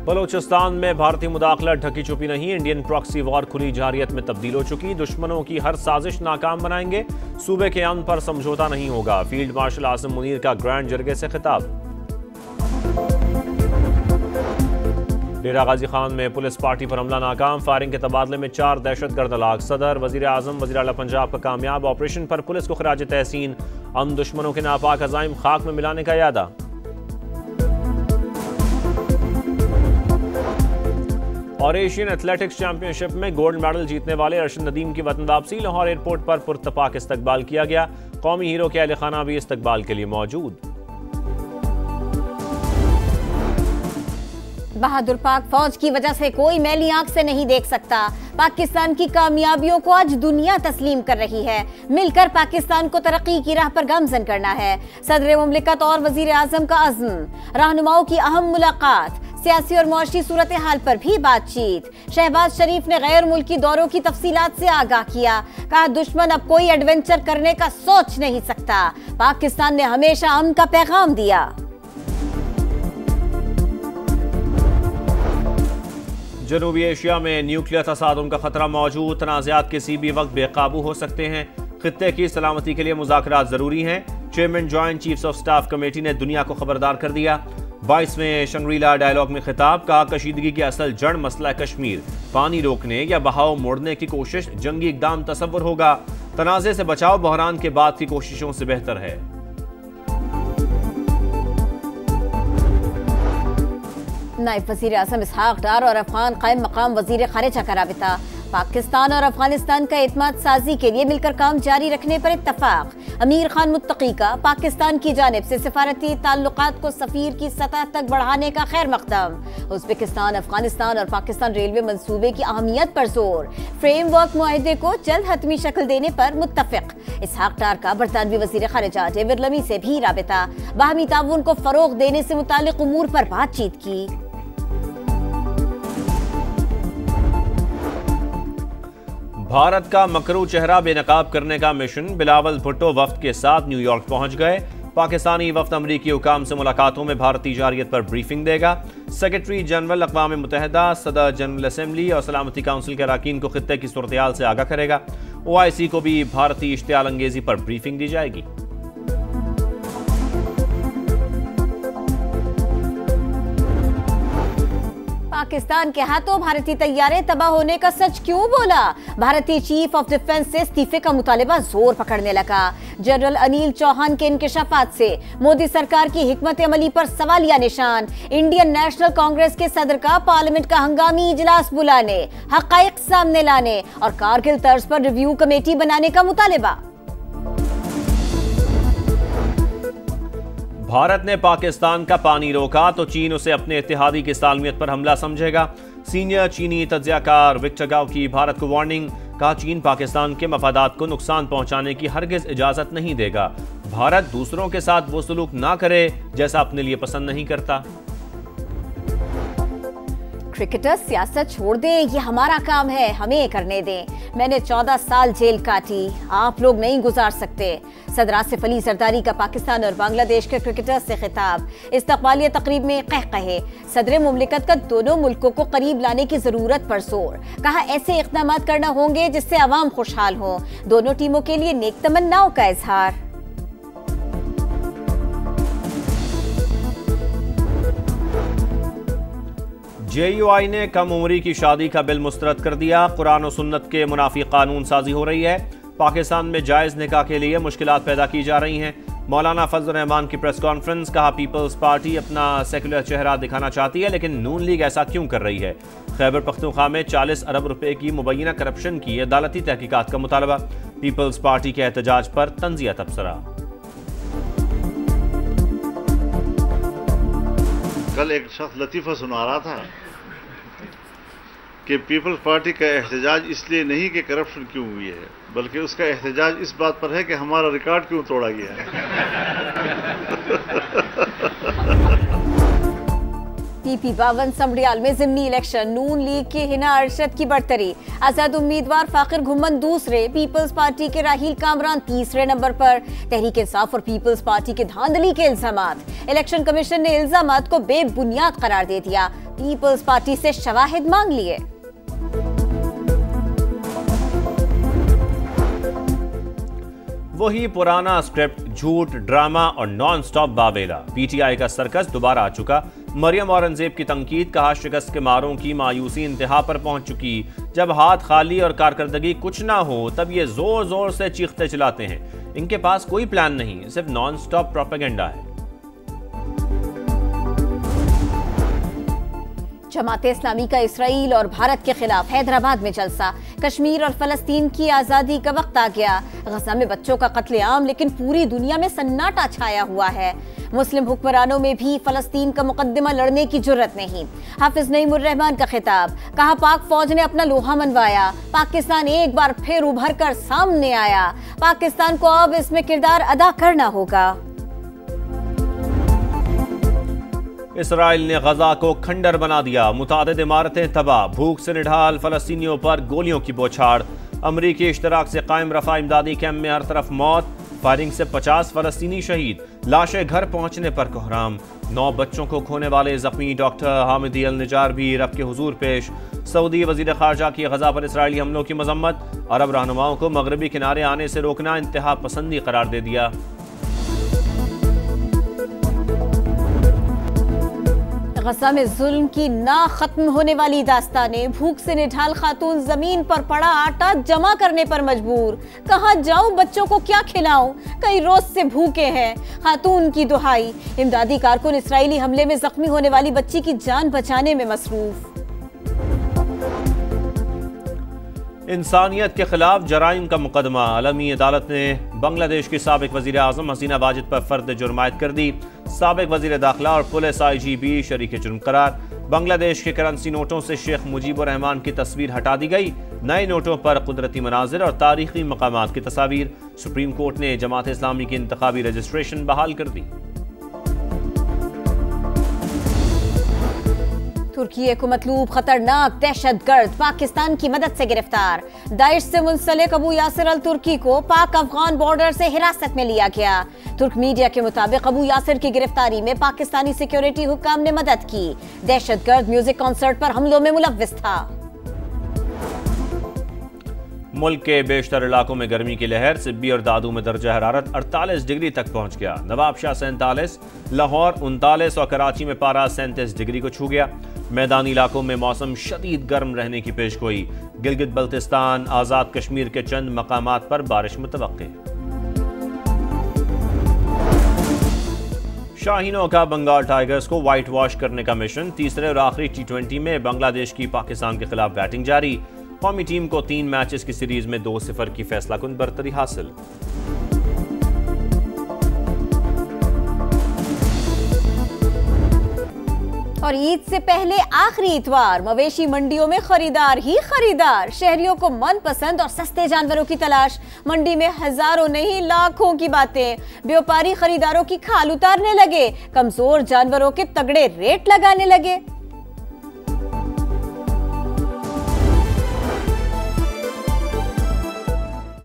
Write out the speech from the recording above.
बलोचिस्तान में भारतीय मुदाखलत ढकी छुपी नहीं, इंडियन प्रॉक्सी वॉर खुली जारियत में तब्दील हो चुकी। दुश्मनों की हर साजिश नाकाम बनाएंगे, सूबे के अमन पर समझौता नहीं होगा। फील्ड मार्शल आसिम मुनीर का ग्रैंड जरगे से खिताब। डेरा गाजी खान में पुलिस पार्टी पर हमला नाकाम, फायरिंग के तबादले में 4 दहशतगर्द हलाक। सदर, वजीर आजम, वजीर आला पंजाब का कामयाब ऑपरेशन पर पुलिस को खराज तहसीन। अमन दुश्मनों के नापाक अज़ाइम खाक में मिलाने का इरादा। और एशियन एथलेटिक्स चैंपियनशिप में गोल्ड मेडल जीतने वाले अरशद नदीम की वतन वापसी। लाहौर एयरपोर्ट पर पुरतपाक इस्तकबाल किया गया। कौमी हीरो के अहल खाना भी इस्तकबाल के लिए मौजूद। बहादुर पाक फौज की वजह से कोई मैली आंख से नहीं देख सकता। पाकिस्तान की कामयाबियों को आज दुनिया तस्लीम कर रही है। मिलकर पाकिस्तान को तरक्की की राह पर गामजन करना है। सदर मुमलिकत और वजीर आजम का अज़्म, रहनुमाओं की अहम मुलाकात, सियासी और मुआशी सूरत हाल पर भी बातचीत। शहबाज शरीफ ने गैर मुल्की दौरों की तफसीलात से आगाह किया। कहा दुश्मन अब कोई एडवेंचर करने का सोच नहीं सकता। पाकिस्तान ने हमेशा अमन का पैगाम दिया। जनूबी एशिया में न्यूक्लियर तसादुम का खतरा मौजूद, तनाज़ात किसी भी वक्त बेकाबू हो सकते हैं। खित्ते की सलामती के लिए मुज़ाकरात जरूरी हैं। Chairman joint chiefs of staff committee ने दुनिया को खबरदार कर दिया। 22वें शंग्रीला डायलॉग में खिताब। कहा कशीदगी की असल जड़ मसला कश्मीर, पानी रोकने या बहाव मोड़ने की कोशिश जंगी इकदाम तसव्वुर होगा। तनाज़े से बचाव बहरान के बाद की कोशिशों से बेहतर है। नायब वज़ीर आज़म इसहाक डार और अफगान कायम मकाम वज़ीर ख़ारिजा का राबिता। पाकिस्तान और अफगानिस्तान का एतमाद साजी के लिए मिलकर काम जारी रखने पर इत्तफाक। अमीर खान मुत्तकी का पाकिस्तान की जानिब से सिफारती ताल्लुकात को सफ़ीर की सतह तक बढ़ाने का खैर मकदम। उज़्बेकिस्तान, अफगानिस्तान और पाकिस्तान रेलवे मंसूबे की अहमियत पर जोर। फ्रेमवर्क मुआहदे को जल्द हतमी शक्ल देने पर मुत्तफिक। इसहाक डार का बरतानवी वज़ीर ख़ारिजा डेविड लमी से भी राबिता। बाहमी ताउन को फ़रोग़ देने से मुताल्लिक़ उमूर पर बातचीत की। भारत का मकरू चेहरा बेनकाब करने का मिशन। बिलावल भुट्टो वफ्द के साथ न्यूयॉर्क पहुंच गए। पाकिस्तानी वफ्द अमरीकी हुकाम से मुलाकातों में भारतीय जारियत पर ब्रीफिंग देगा। सेक्रेटरी जनरल अक़वाम मुत्तहिदा, सदर जनरल असम्बली और सलामती काउंसिल के अरकान को खित्ते की सूरत-ए-हाल से आगाह करेगा। OIC को भी भारतीय इश्तियाल अंगेजी पर ब्रीफिंग दी जाएगी। पाकिस्तान के हाथों भारतीय तैयारे तबाह होने का सच क्यों बोला? भारतीय चीफ ऑफ डिफेंस से इस्तीफे का मुतालिबा जोर पकड़ने लगा। जनरल अनिल चौहान के इंकशाफात से मोदी सरकार की हिकमत अमली पर सवालिया निशान। इंडियन नेशनल कांग्रेस के सदर का पार्लियामेंट का हंगामी इजलास बुलाने, हकाइक सामने लाने और कारगिल तर्ज पर रिव्यू कमेटी बनाने का मुतालिबा। भारत ने पाकिस्तान का पानी रोका तो चीन उसे अपने इत्तेहादी की सालमियत पर हमला समझेगा। सीनियर चीनी तज्जियाकार विक्टर गाओ की भारत को वार्निंग। कहा चीन पाकिस्तान के मफादात को नुकसान पहुंचाने की हरगिज इजाजत नहीं देगा। भारत दूसरों के साथ वो सलूक ना करे जैसा अपने लिए पसंद नहीं करता। क्रिकेटर सियासत छोड़ दें, ये हमारा काम है, हमें करने दें। मैंने 14 साल जेल काटी, आप लोग नहीं गुजार सकते। सदर आसिफ अली जरदारी का पाकिस्तान और बांग्लादेश के क्रिकेटर से खिताब। इस्तकबालिया तकरीब में कहे सदर मुमलिकत का दोनों मुल्कों को करीब लाने की जरूरत पर जोर। कहा ऐसे इक़दाम करना होंगे जिससे अवाम खुशहाल हो। दोनों टीमों के लिए नेक तमन्नाओं का इजहार। JUI ने कम उम्री की शादी का बिल मुस्तरद कर दिया। कुरान और सुन्नत के मुनाफी कानून साजी हो रही है। पाकिस्तान में जायज़ निकाह के लिए मुश्किलात पैदा की जा रही हैं। मौलाना फजल रहमान की प्रेस कॉन्फ्रेंस। कहा पीपल्स पार्टी अपना सेकुलर चेहरा दिखाना चाहती है, लेकिन नून लीग ऐसा क्यों कर रही है? खैबर पख्तूनख्वा में 40 अरब रुपए की मुबैना करप्शन की अदालती तहकीकात का मुतालबा। पीपल्स पार्टी के एहतजाज पर तंजिया तबसरा। कल एक शख्स लतीफ़ा सुना रहा था कि पीपल्स पार्टी का एहतजाज इसलिए नहीं कि करप्शन क्यों हुई है, बल्कि उसका एहतजाज इस बात पर है कि हमारा रिकॉर्ड क्यों तोड़ा गया है। टीपी 52 समड़ियाल में जिमनी इलेक्शन, नून लीग के हिना अरशद की बढ़तरी, आजाद उम्मीदवार फाखिर घुम्मन दूसरे, पीपल्स पार्टी के राहील कामरान तीसरे नंबर पर। तहरीक इंसाफ और पीपल्स पार्टी के धांधली के इल्जामात, इलेक्शन कमीशन ने इल्जामात को बेबुनियाद करार दे दिया, पीपल्स पार्टी से शवाहिद मांग लिए। वही पुराना स्क्रिप्ट, झूठ, ड्रामा और नॉन स्टॉप बाबेला। पीटीआई का सर्कस दोबारा आ चुका। मरियम औरंगजेब की तंकीद, कहा शिकस्त के मारों की मायूसी इंतहा पर पहुंच चुकी। जब हाथ खाली और कारकर्दगी कुछ ना हो तब ये जोर जोर से चीखते चिल्लाते हैं। इनके पास कोई प्लान नहीं, सिर्फ नॉन स्टॉप प्रोपेगेंडा है। जमाते इस्लामी का इसराइल और भारत के खिलाफ हैदराबाद में जलसा, कश्मीर और फलस्तीन की आज़ादी का वक्त आ गया। गजा में बच्चों का कत्लेआम, लेकिन पूरी दुनिया में सन्नाटा छाया हुआ है। मुस्लिम हुक्मरानों में भी फलस्तीन का मुकद्दमा लड़ने की जुर्रत नहीं। हाफिज नईमुर रहमान का खिताब, कहा पाक फौज ने अपना लोहा मनवाया, पाकिस्तान एक बार फिर उभर कर सामने आया, पाकिस्तान को अब इसमें किरदार अदा करना होगा। इसराइल ने गजा को खंडर बना दिया, मुतादिद इमारतें तबाह, भूख से निढाल फलस्तीनियों पर गोलियों की बौछार। अमरीकी इश्तराक से कायम रफा इमदादी कैंप में हर तरफ मौत, फायरिंग से 50 फलस्तीनी शहीद, लाशें घर पहुंचने पर कोहराम। 9 बच्चों को खोने वाले जख्मी डॉक्टर हामिदी अल निजार भी रब के हुजूर पेश। सऊदी वजीर खारजा की गजा पर इसराइली हमलों की मजम्मत, अरब रहनुमाओं को मगरबी किनारे आने से रोकना इंतहा पसंदी करार दे दिया। गजा में जुल्म की ना खत्म होने वाली दास्तानें, भूख से निढाल खातून जमीन पर पड़ा आटा जमा करने पर मजबूर, कहाँ जाऊं बच्चों को क्या खिलाऊं, कई रोज से भूखे हैं, खातून की दुहाई। इमदादी कारकुन इसराइली हमले में जख्मी होने वाली बच्ची की जान बचाने में मसरूफ। इंसानियत के खिलाफ जराइम का मुकदमा, आलमी अदालत ने बांग्लादेश की साबिक वजीर आजम हसीना वाजिद पर फर्द जुर्मायत कर दी। साबिक वजीर दाखिला और पुलिस IGP शरीक जुर्म करार। बांग्लादेश के करेंसी नोटों से शेख मुजीबुर रहमान की तस्वीर हटा दी गई, नए नोटों पर कुदरती मनाजिर और तारीखी मकामात की तस्वीर। सुप्रीम कोर्ट ने जमात इस्लामी की इंतखाबी रजिस्ट्रेशन बहाल कर दी। तुर्की को मतलूब खतरनाक दहशतगर्द पाकिस्तान की मदद से गिरफ्तार। दाइश से मुंसलिक अबू यासिर अल तुर्की को पाक अफगान बॉर्डर से हिरासत में लिया गया। तुर्क मीडिया के मुताबिक अबू यासिर की गिरफ्तारी में पाकिस्तानी सिक्योरिटी हुक्काम ने मदद की। दहशतगर्द म्यूजिक कॉन्सर्ट पर हमलों में मुलव्विस था। मुल्क के बेशतर इलाकों में गर्मी की लहर, सिब्बी और दादू में दर्जा हरारत 48 डिग्री तक पहुंच गया। नवाबशाह 47, लाहौर 39 और कराची में पारा 37 डिग्री को छू गया। मैदानी इलाकों में मौसम शदीद गर्म रहने की पेशगोई। गिलगित बल्तिस्तान, आज़ाद कश्मीर के चंद मकामात पर बारिश मुतवक्के। शाहीनों का बंगाल टाइगर्स को व्हाइट वॉश करने का मिशन। तीसरे और आखिरी T20 में बांग्लादेश की पाकिस्तान के खिलाफ बैटिंग जारी। कौमी टीम को 3 मैचेस की सीरीज में 2-0 की फैसलाकुन बरतरी हासिल। और ईद से पहले आखिरी इतवार मवेशी मंडियों में खरीदार ही खरीदार। शहरियों को मनपसंद और सस्ते जानवरों की तलाश। मंडी में हजारों नहीं लाखों की बातें। व्यापारी खरीदारों की खाल उतारने लगे, कमजोर जानवरों के तगड़े रेट लगाने लगे।